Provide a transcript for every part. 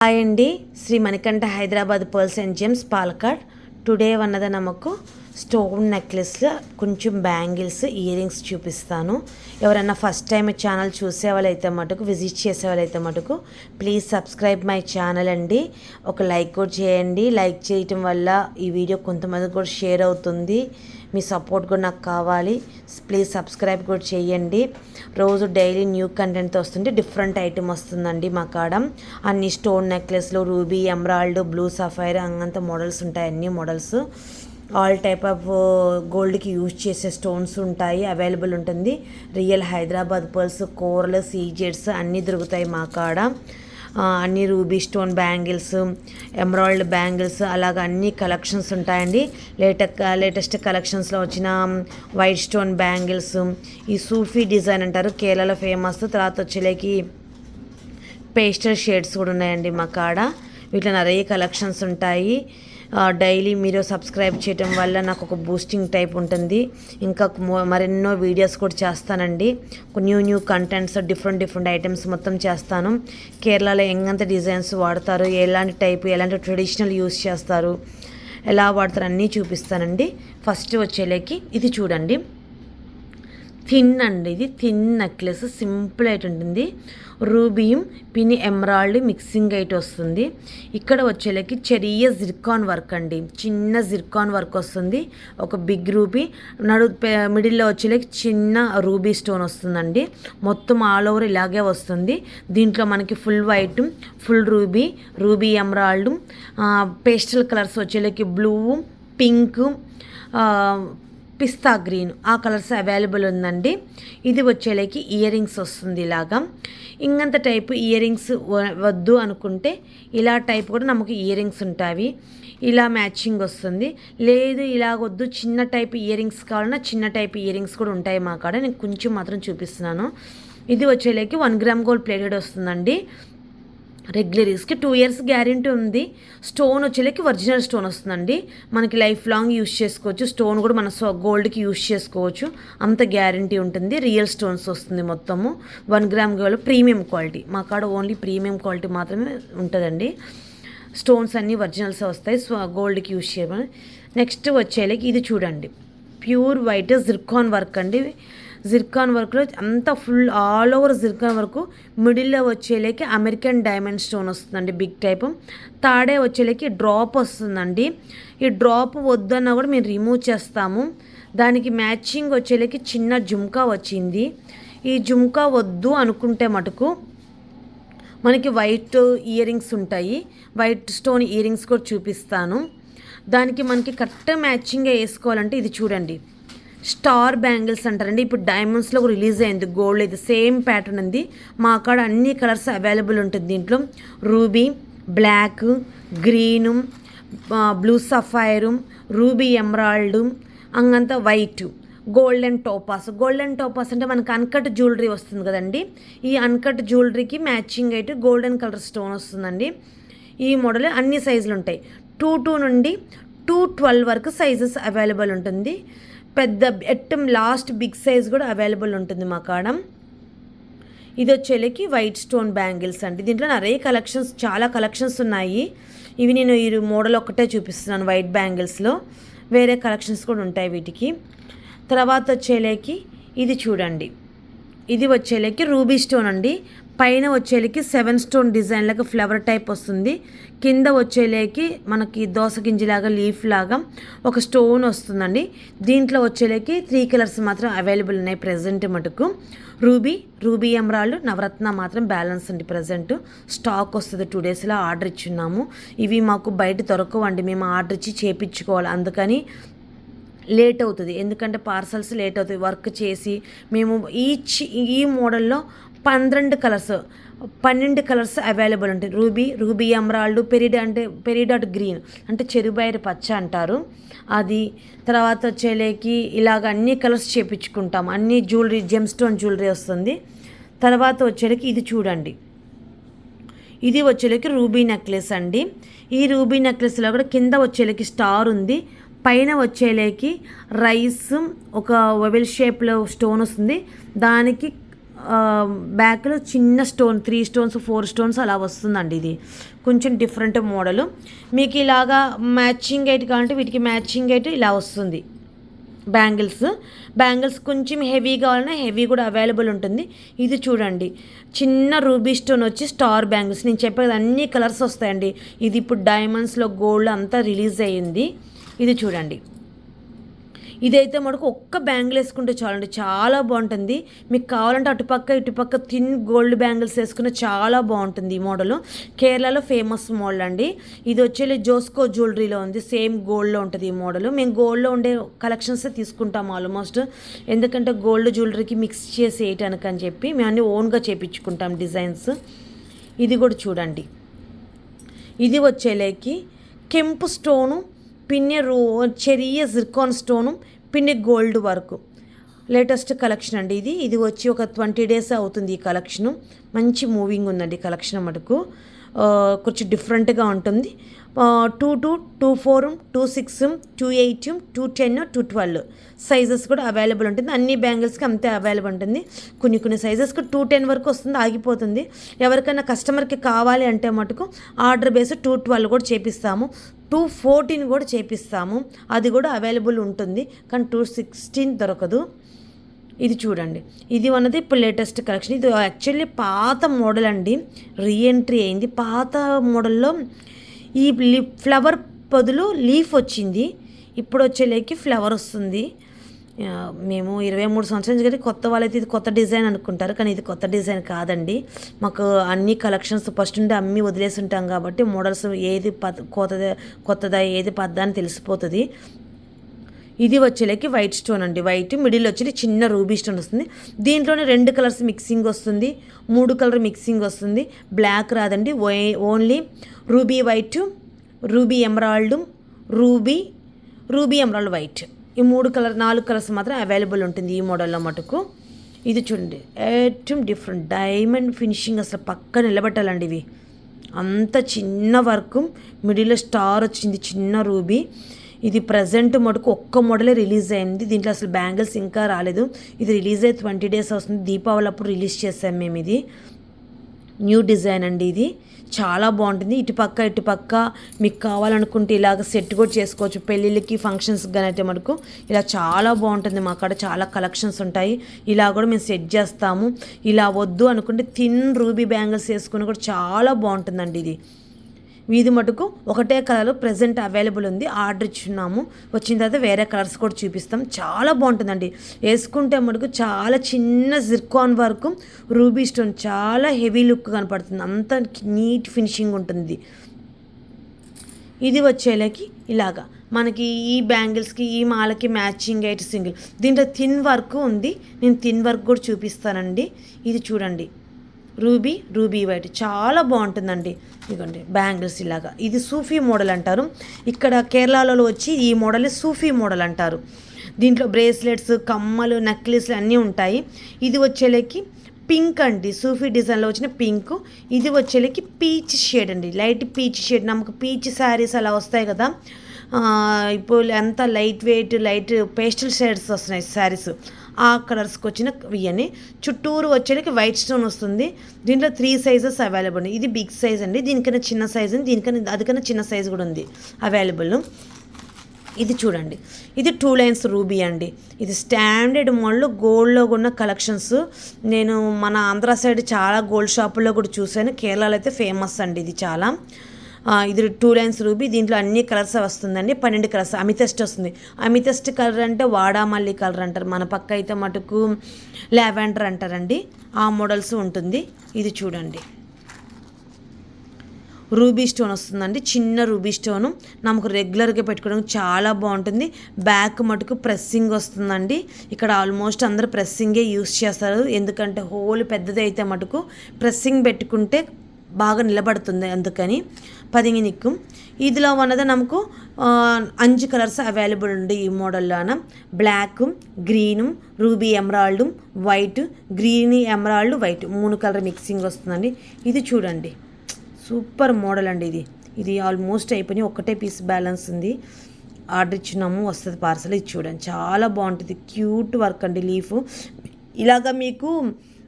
Hi అండి, Shri Manikanta Hyderabad pearls and gems Palakkad. Today వన్నద నమకు స్టోన్ నెక్లెస్లో కొంచెం బ్యాంగిల్స్ ఇయర్ రింగ్స్ చూపిస్తాను. ఎవరైనా ఫస్ట్ టైం ఛానల్ చూసే వాళ్ళైతే మటుకు విజిట్ చేసే వాళ్ళైతే మటుకు ప్లీజ్ సబ్స్క్రైబ్ మై ఛానల్ అండి. ఒక లైక్ కూడా చేయండి. లైక్ చేయటం వల్ల ఈ వీడియో కొంతమంది కూడా షేర్ అవుతుంది. మీ సపోర్ట్ కూడా నాకు కావాలి. ప్లీజ్ సబ్స్క్రైబ్ కూడా చేయండి. రోజు డైలీ న్యూ కంటెంట్తో వస్తుంటే డిఫరెంట్ ఐటమ్ వస్తుందండి మా కాడ. అన్ని స్టోన్ నెక్లెస్లు, రూబీ, ఎమరాల్డ్, బ్లూ సఫైర్ అంత మోడల్స్ ఉంటాయి. అన్ని మోడల్స్ ఆల్ టైప్ ఆఫ్ గోల్డ్కి యూజ్ చేసే స్టోన్స్ ఉంటాయి, అవైలబుల్ ఉంటుంది. రియల్ హైదరాబాద్ పర్ల్స్, కోరలు, సీజెడ్స్ అన్నీ దొరుకుతాయి మా కాడ. అన్ని ruby stone bangles, emerald bangles అలాగ అన్ని కలెక్షన్స్ ఉంటాయండి. లేటెస్ట్ కలెక్షన్స్లో వచ్చిన వైట్ స్టోన్ బ్యాంగిల్స్, ఈ సూఫీ డిజైన్ అంటారు, కేరళలో ఫేమస్. తర్వాత వచ్చేలేకి పేస్టల్ షేడ్స్ కూడా ఉన్నాయండి మా కాడ. వీటిలో நிறைய కలెక్షన్స్ ఉంటాయి. డైలీ మీరు సబ్స్క్రైబ్ చేయడం వల్ల నాకు ఒక బూస్టింగ్ టైప్ ఉంటుంది. ఇంకా మరెన్నో వీడియోస్ కూడా చేస్తానండి. న్యూ కంటెంట్స్, డిఫరెంట్ ఐటమ్స్ మొత్తం చేస్తాను. కేరళలో ఎంగంత డిజైన్స్ వాడతారు, ఎలాంటి టైపు, ఎలాంటి ట్రెడిషనల్ యూస్ చేస్తారు, ఎలా వాడతారు అన్నీ చూపిస్తానండి. ఫస్ట్ వచ్చేలేకి ఇది చూడండి, థిన్ అండి. ఇది థిన్ నెక్లెస్, సింపుల్ అయితే ఉంటుంది. రూబీయం పిని ఎమరాల్డ్ మిక్సింగ్ అయితే వస్తుంది. ఇక్కడ వచ్చేలకి చెరియ జిర్కాన్ వర్క్ అండి, చిన్న జిర్కాన్ వర్క్ వస్తుంది. ఒక బిగ్ రూబీ మిడిల్లో వచ్చేలకి చిన్న రూబీ స్టోన్ వస్తుందండి. మొత్తం ఆల్ ఓవర్ ఇలాగే వస్తుంది. దీంట్లో మనకి full white, full ruby emerald, pastel colours వచ్చేలకి బ్లూ, పింక్, పిస్తా గ్రీన్, ఆ కలర్స్ అవైలబుల్ ఉందండి. ఇది వచ్చేలేకి ఇయర్ రింగ్స్ వస్తుంది ఇలాగా. ఇంకంత టైపు ఇయర్ రింగ్స్ వద్దు అనుకుంటే ఇలా టైప్ కూడా நமக்கு ఇయర్ రింగ్స్ ఉంటాయి. ఇలా మ్యాచింగ్ వస్తుంది. లేదు ఇలాగొద్దు, చిన్న టైప్ ఇయర్ రింగ్స్ కావాలన్నా చిన్న టైప్ ఇయర్ రింగ్స్ కూడా ఉంటాయి మా కాడ. నేను కొంచెం మాత్రం చూపిస్తున్నాను. ఇది వచ్చేలేకి 1 గ్రామ్ గోల్డ్ ప్లేటెడ్ వస్తుందండి. రెగ్యులర్ యూస్కి 2 years గ్యారెంటీ ఉంది. స్టోన్ వచ్చేలేకి ఒరిజినల్ స్టోన్ వస్తుందండి. మనకి లైఫ్ లాంగ్ యూస్ చేసుకోవచ్చు. స్టోన్ కూడా మన గోల్డ్కి యూస్ చేసుకోవచ్చు, అంత గ్యారెంటీ ఉంటుంది. రియల్ స్టోన్స్ వస్తుంది మొత్తము. 1 గ్రామ్ గోల్డ్ ప్రీమియం క్వాలిటీ. మా కాడ ఓన్లీ ప్రీమియం క్వాలిటీ మాత్రమే ఉంటుందండి. స్టోన్స్ అన్నీ ఒరిజినల్స్ వస్తాయి, గోల్డ్కి యూస్ చేయమని. నెక్స్ట్ వచ్చేలేకి ఇది చూడండి, ప్యూర్ వైట్ జిర్కాన్ వర్క్ అండి. జిర్కాన్ వర్క్లో అంతా full all over Zircon work. మిడిల్లో వచ్చేలేకి అమెరికన్ డైమండ్ స్టోన్ వస్తుందండి, బిగ్ టైప్. తాడే వచ్చేలేకి డ్రాప్ వస్తుందండి. ఈ డ్రాప్ వద్దన్నా కూడా మేము రిమూవ్ చేస్తాము. దానికి మ్యాచింగ్ వచ్చేలేకి చిన్న జుమ్కా వచ్చింది. ఈ జుమ్కా వద్దు అనుకుంటే మటుకు మనకి వైట్ ఇయర్ రింగ్స్ ఉంటాయి. వైట్ స్టోన్ ఇయర్ రింగ్స్ కూడా చూపిస్తాను. దానికి మనకి కరెక్ట్ మ్యాచింగ్గా వేసుకోవాలంటే ఇది చూడండి, స్టార్ బ్యాంగిల్స్ అంటారండి. ఇప్పుడు డైమండ్స్లో రిలీజ్ అయింది గోల్డ్. ఇది సేమ్ ప్యాటర్న్ ఉంది మా కాడ. అన్ని కలర్స్ అవైలబుల్ ఉంటుంది దీంట్లో. Ruby, black, green, blue sapphire, ruby emerald, అంగంతా వైట్, గోల్డెన్ టోపాస్ అంటే మనకు అన్కట్ జ్యువెలరీ వస్తుంది కదండి. ఈ అన్కట్ జ్యువెలరీకి మ్యాచింగ్ అయితే గోల్డెన్ కలర్ స్టోన్ వస్తుందండి. ఈ మోడల్ అన్ని సైజులు ఉంటాయి. 2 నుండి 212 వరకు సైజెస్ అవైలబుల్ ఉంటుంది. పెద్ద ఎట్టం లాస్ట్ బిగ్ సైజ్ కూడా అవైలబుల్ ఉంటుంది మా కాడ. ఇది వచ్చేలేకి వైట్ స్టోన్ బ్యాంగిల్స్ అండి. దీంట్లో చాలా కలెక్షన్స్ ఉన్నాయి. ఇవి నేను ఈ మోడల్ ఒక్కటే చూపిస్తున్నాను వైట్ బ్యాంగిల్స్లో. వేరే కలెక్షన్స్ కూడా ఉంటాయి వీటికి. తర్వాత వచ్చేలేకి ఇది చూడండి, ఇది వచ్చేలేకి రూబీ స్టోన్ అండి. పైన వచ్చేలేకి 7 స్టోన్ డిజైన్ లాగా ఫ్లవర్ టైప్ వస్తుంది. కింద వచ్చేలేకి మనకి దోస గింజలాగా లీఫ్ లాగా ఒక స్టోన్ వస్తుందండి. దీంట్లో వచ్చేలేకి 3 కలర్స్ మాత్రం అవైలబుల్ ఉన్నాయి ప్రజెంట్ మటుకు. రూబీ ఎమరాల్డ్, నవరత్న మాత్రం బ్యాలెన్స్ అండి. ప్రజెంట్ స్టాక్ వస్తుంది. 2 daysలో ఆర్డర్ ఇచ్చున్నాము. ఇవి మాకు బయట దొరకవండి, మేము ఆర్డర్ ఇచ్చి చేపించుకోవాలి. అందుకని లేట్ అవుతుంది, ఎందుకంటే పార్సల్స్ లేట్ అవుతుంది వర్క్ చేసి. మేము ఈ మోడల్లో 12 కలర్స్ అవైలబుల్ ఉంటాయి. రూబీ ఎమరాల్డ్, పెరిడాట్ గ్రీన్ అంటే చెరుబైరు పచ్చ అంటారు అది. తర్వాత వచ్చేలేకి ఇలాగ అన్ని కలర్స్ చేపించుకుంటాం. అన్ని జ్యువెలరీ, జెమ్ స్టోన్ జ్యువెలరీ వస్తుంది. తర్వాత వచ్చేలేకి ఇది చూడండి, ఇది వచ్చేలేకి రూబీ నెక్లెస్ అండి. ఈ రూబీ నెక్లెస్లో కూడా కింద వచ్చేలేకి స్టార్ ఉంది. పైన వచ్చేలేకి రైస్ ఒక ఓవెల్ షేప్లో స్టోన్ వస్తుంది. దానికి బ్యాక్లో చిన్న స్టోన్ 3 స్టోన్స్ 4 స్టోన్స్ అలా వస్తుందండి. ఇది కొంచెం డిఫరెంట్ మోడలు. మీకు ఇలాగా మ్యాచింగ్ అయితే కావాలంటే వీటికి మ్యాచింగ్ అయితే ఇలా వస్తుంది. బ్యాంగిల్స్ కొంచెం హెవీ కావాలన్నా హెవీ కూడా అవైలబుల్ ఉంటుంది. ఇది చూడండి, చిన్న రూబీ స్టోన్ వచ్చి స్టార్ బ్యాంగిల్స్. నేను చెప్పేది అన్ని కలర్స్ వస్తాయండి. ఇది ఇప్పుడు డైమండ్స్లో గోల్డ్ అంతా రిలీజ్ అయ్యింది. ఇది చూడండి, ఇదైతే మనకు ఒక్క బ్యాంగిల్ వేసుకుంటే చాలండి, చాలా బాగుంటుంది. మీకు కావాలంటే ఇటుపక్క థిన్ గోల్డ్ బ్యాంగిల్స్ వేసుకున్న చాలా బాగుంటుంది. ఈ మోడల్ కేరళలో ఫేమస్ మోడల్ అండి. ఇది వచ్చేది జోస్కో జ్యువెలరీలో ఉంది, సేమ్ గోల్డ్లో ఉంటుంది ఈ మోడల్. మేము గోల్డ్లో ఉండే కలెక్షన్స్ తీసుకుంటాం ఆల్మోస్ట్, ఎందుకంటే గోల్డ్ జ్యువెలరీకి మిక్స్ చేసి వేయటానికి అని చెప్పి మేము అన్నీ ఓన్గా చేయించుకుంటాం డిజైన్స్. ఇది కూడా చూడండి, ఇది వచ్చేలేకి కెంపు స్టోను, పిన్ని చెరియ జిర్కాన్ స్టోను, పిన్ని గోల్డ్ వర్క్ లేటెస్ట్ కలెక్షన్ అండి. ఇది వచ్చి ఒక 20 days అవుతుంది ఈ కలెక్షను. మంచి మూవింగ్ ఉందండి కలెక్షన్ మటుకు, కొంచెం డిఫరెంట్గా ఉంటుంది. 22, 24, 26, 28, 210, 212 సైజెస్ కూడా అవైలబుల్ ఉంటుంది. అన్ని బ్యాంగిల్స్కి అంతే అవైలబుల్ ఉంటుంది. కొన్ని సైజెస్కి 210 వరకు వస్తుంది, ఆగిపోతుంది. ఎవరికైనా కస్టమర్కి కావాలి అంటే మటుకు ఆర్డర్ బేస్ 212 కూడా చేపిస్తాము, 214 కూడా చేపిస్తాము, అది కూడా అవైలబుల్ ఉంటుంది. కానీ 216 దొరకదు. ఇది చూడండి, ఇది ఉన్నది ఇప్పుడు లేటెస్ట్ కలెక్షన్. ఇది యాక్చువల్లీ పాత మోడల్ అండి, రీఎంట్రీ అయింది. పాత మోడల్లో ఈ ఫ్లవర్ బదులు లీఫ్ వచ్చింది, ఇప్పుడు వచ్చేలేకి ఫ్లవర్ వస్తుంది. మేము 23 సంవత్సరాల నుంచి కానీ కొత్త వాళ్ళైతే ఇది కొత్త డిజైన్ అనుకుంటారు, కానీ ఇది కొత్త డిజైన్ కాదండి. మాకు అన్ని కలెక్షన్స్ ఫస్ట్ నుండి అమ్మి వదిలేసి ఉంటాం కాబట్టి మోడల్స్ ఏది కొత్తదా ఏది పద్దా అని తెలిసిపోతుంది. ఇది వచ్చేలేకి వైట్ స్టోన్ అండి, వైట్ మిడిల్ వచ్చి చిన్న రూబీ స్టోన్ వస్తుంది. దీంట్లోనే 2 కలర్స్ మిక్సింగ్ వస్తుంది, 3 కలర్ మిక్సింగ్ వస్తుంది. బ్లాక్ రాదండి, only ruby white, ruby emerald, ruby emerald white, ఈ 4 కలర్స్ మాత్రం అవైలబుల్ ఉంటుంది ఈ మోడల్లో మటుకు. ఇది చూడండి, ఏటం డిఫరెంట్ డైమండ్ ఫినిషింగ్, అసలు పక్క నిలబెట్టాలండి. ఇవి అంత చిన్న వర్క్, మిడిల్లో స్టార్ వచ్చింది, చిన్న రూబీ. ఇది ప్రజెంట్ మటుకు ఒక్క మోడలే రిలీజ్ అయింది, దీంట్లో అసలు బ్యాంగిల్స్ ఇంకా రాలేదు. ఇది రిలీజ్ అయ్యి 20 days వస్తుంది, దీపావళి అప్పుడు రిలీజ్ చేసాం మేము. ఇది న్యూ డిజైన్ అండి, ఇది చాలా బాగుంటుంది. ఇటుపక్క మీకు కావాలనుకుంటే ఇలాగ సెట్ కూడా చేసుకోవచ్చు, పెళ్ళిళ్ళకి ఫంక్షన్స్ కానీ అయితే మటుకు ఇలా చాలా బాగుంటుంది. మా కాడ చాలా కలెక్షన్స్ ఉంటాయి, ఇలా కూడా మేము సెట్ చేస్తాము. ఇలా వద్దు అనుకుంటే థిన్ రూబీ బ్యాంగిల్స్ వేసుకుని కూడా చాలా బాగుంటుందండి. ఇది మటుకు ఒకటే కలర్ ప్రజెంట్ అవైలబుల్ ఉంది, ఆర్డర్ ఇచ్చున్నాము. వచ్చిన తర్వాత వేరే కలర్స్ కూడా చూపిస్తాం. చాలా బాగుంటుందండి, వేసుకుంటే మటుకు చాలా చిన్న జిర్కాన్ వర్క్, రూబీ స్టోన్, చాలా హెవీ లుక్ కనపడుతుంది, అంత నీట్ ఫినిషింగ్ ఉంటుంది. ఇది వచ్చేలాకి ఇలాగా మనకి ఈ బ్యాంగిల్స్కి ఈ మాలకి మ్యాచింగ్ అయితే సింగిల్. దీంట్లో థిన్ వర్క్ ఉంది, నేను థిన్ వర్క్ కూడా చూపిస్తానండి. ఇది చూడండి, రూబీ వైట్ చాలా బాగుంటుందండి. ఇదిగోండి బ్యాంగిల్స్ ఇలాగా, ఇది సూఫీ మోడల్ అంటారు. ఇక్కడ కేరళలో వచ్చి ఈ మోడల్ సూఫీ మోడల్ అంటారు. దీంట్లో బ్రేస్లెట్స్, కమ్మలు, నెక్లెస్లు అన్నీ ఉంటాయి. ఇది వచ్చేలేకి పింక్ అండి, సూఫీ డిజైన్లో వచ్చిన పింక్. ఇది వచ్చేలేకి పీచ్ షేడ్ అండి, లైట్ పీచ్ షేడ్. நமக்கு పీచ్ శారీస్ అలా వస్తాయి కదా, ఇప్పుడు ఎంత light weight light pastel shades వస్తున్నాయి శారీస్, ఆ కలర్స్కి వచ్చిన ఇవన్నీ. చుట్టూరు వచ్చేటికి వైట్ స్టోన్ వస్తుంది. దీంట్లో 3 sizes అవైలబుల్ ఉంది. ఇది బిగ్ సైజ్ అండి, దీనికన్నా చిన్న సైజ్ ఉంది, అదికన్నా చిన్న సైజ్ కూడా ఉంది అవైలబుల్. ఇది చూడండి, ఇది 2 lines రూబీ అండి. ఇది స్టాండర్డ్ మోడల్ గోల్డ్లో ఉన్న కలెక్షన్స్. నేను మన ఆంధ్ర సైడ్ చాలా గోల్డ్ షాపుల్లో కూడా చూశాను, కేరళలో అయితే ఫేమస్ అండి ఇది చాలా. ఇది 2 lines రూబీ, దీంట్లో అన్ని కలర్స్ వస్తుందండి, 12 కలర్స్. అమితెస్ట్ వస్తుంది. అమితెస్ట్ కలర్ అంటే వాడామల్లి కలర్ అంటారు, మన పక్క అయితే మటుకు లావెండర్ అంటారండి, ఆ మోడల్స్ ఉంటుంది. ఇది చూడండి, రూబీ స్టోన్ వస్తుందండి, చిన్న రూబీ స్టోను, நமకు రెగ్యులర్గా పెట్టుకోవడానికి చాలా బాగుంటుంది. బ్యాక్ మటుకు ప్రెస్సింగ్ వస్తుందండి. ఇక్కడ ఆల్మోస్ట్ అందరూ ప్రెస్సింగే యూస్ చేస్తారు, ఎందుకంటే హోల్ పెద్దది అయితే మటుకు ప్రెస్సింగ్ పెట్టుకుంటే బాగా నిలబడుతుంది, అందుకని 10 నిక్కు. ఇదిలో ఉన్నది మనకు 5 కలర్స్ అవైలబుల్ ఉంది ఈ మోడల్లోన. Black, green, ruby emerald, white, green emerald, white, 3 colour mixing వస్తుందండి. ఇది చూడండి, సూపర్ మోడల్ అండి. ఇది ఆల్మోస్ట్ అయిపోయి ఒకటే పీస్ బ్యాలెన్స్ ఉంది, ఆర్డర్ ఇచ్చినాము, వస్తుంది పార్సల్. ఇది చూడండి, చాలా బాగుంటుంది, క్యూట్ వర్క్ అండి. లీఫ్ ఇలాగా మీకు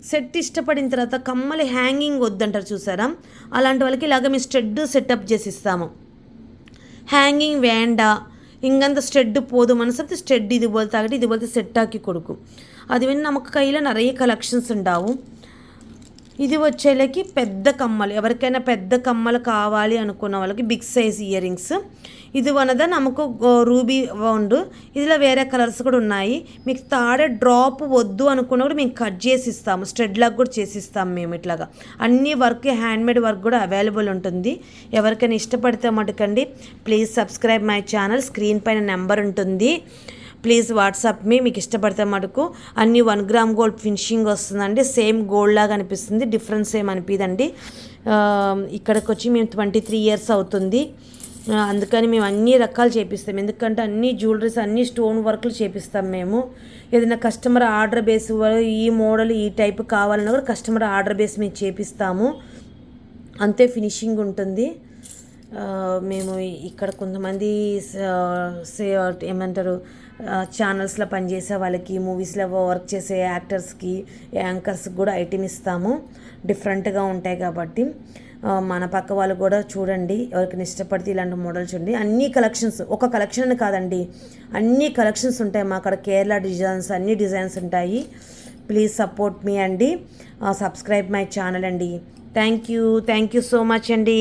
సెట్ ఇష్టపడిన తర్వాత కమ్మలు హ్యాంగింగ్ వద్దంటారు చూసారా, అలాంటి వాళ్ళకి ఇలాగ మేము స్టెడ్ సెటప్ చేసి ఇస్తాము. హ్యాంగింగ్ వేండా ఇంಗಂತ ஸ்டெட்டு போதும் மனசத்து ஸ்டெட் இது போல் தாக்கிட்டு இது போலത്തെ സെറ്റാക്കി കൊടുക്കും. అది విని നമുക്ക് కైలో நிறைய కలెక్షన్స్ ఉండావు. ఇది వచ్చేలకి పెద్ద కమ్మలు, ఎవరికైనా పెద్ద కమ్మలు కావాలి అనుకున్న వాళ్ళకి బిగ్ సైజ్ ఇయర్ రింగ్స్. ఇది వనద నమకు రూబీ ఉండు, ఇదిలో వేరే కలర్స్ కూడా ఉన్నాయి. మీకు తాడే డ్రాప్ వద్దు అనుకున్న కూడా మేము కట్ చేసి ఇస్తాము, స్టెడ్ లాగా కూడా చేసి ఇస్తాము మేము. ఇట్లాగా అన్ని వర్క్ హ్యాండ్మేడ్ వర్క్ కూడా అవైలబుల్ ఉంటుంది. ఎవరికైనా ఇష్టపడితే మటుకండి please subscribe my channel. Screen పైన నెంబర్ ఉంటుంది, ప్లీజ్ వాట్సాప్ మీకు ఇష్టపడితే మటుకు. అన్ని 1 గ్రామ్ గోల్డ్ ఫినిషింగ్ వస్తుందండి, సేమ్ గోల్డ్ లాగా అనిపిస్తుంది, డిఫరెన్స్ ఏం అనిపిదండి. ఇక్కడికి వచ్చి మేము 23 ఇయర్స్ అవుతుంది, అందుకని మేము అన్ని రకాలు చేపిస్తాం. ఎందుకంటే అన్ని జ్యువెలరీస్ అన్ని స్టోన్ వర్క్లు చేపిస్తాం మేము. ఏదైనా కస్టమర్ ఆర్డర్ బేస్ ఈ మోడల్ ఈ టైప్ కావాలన్నా కూడా కస్టమర్ ఆర్డర్ బేస్ మేము చేపిస్తాము, అంతే ఫినిషింగ్ ఉంటుంది. మేము ఇక్కడ కొంతమంది ఏమంటారు ఛానల్స్లో పనిచేసే వాళ్ళకి, మూవీస్లో వర్క్ చేసే యాక్టర్స్కి, యాంకర్స్కి కూడా ఐటెం ఇస్తాము, డిఫరెంట్గా ఉంటాయి కాబట్టి. మన పక్క వాళ్ళు కూడా చూడండి, ఎవరికైనా ఇష్టపడితే ఇలాంటి మోడల్ చూడండి. అన్ని కలెక్షన్స్, ఒక కలెక్షన్ కాదండి, అన్ని కలెక్షన్స్ ఉంటాయి మా అక్కడ. కేరళ డిజైన్స్, అన్ని డిజైన్స్ ఉంటాయి. ప్లీజ్ సపోర్ట్ మీ అండి, సబ్స్క్రైబ్ మై ఛానల్ అండి. థ్యాంక్ యూ సో మచ్ అండి.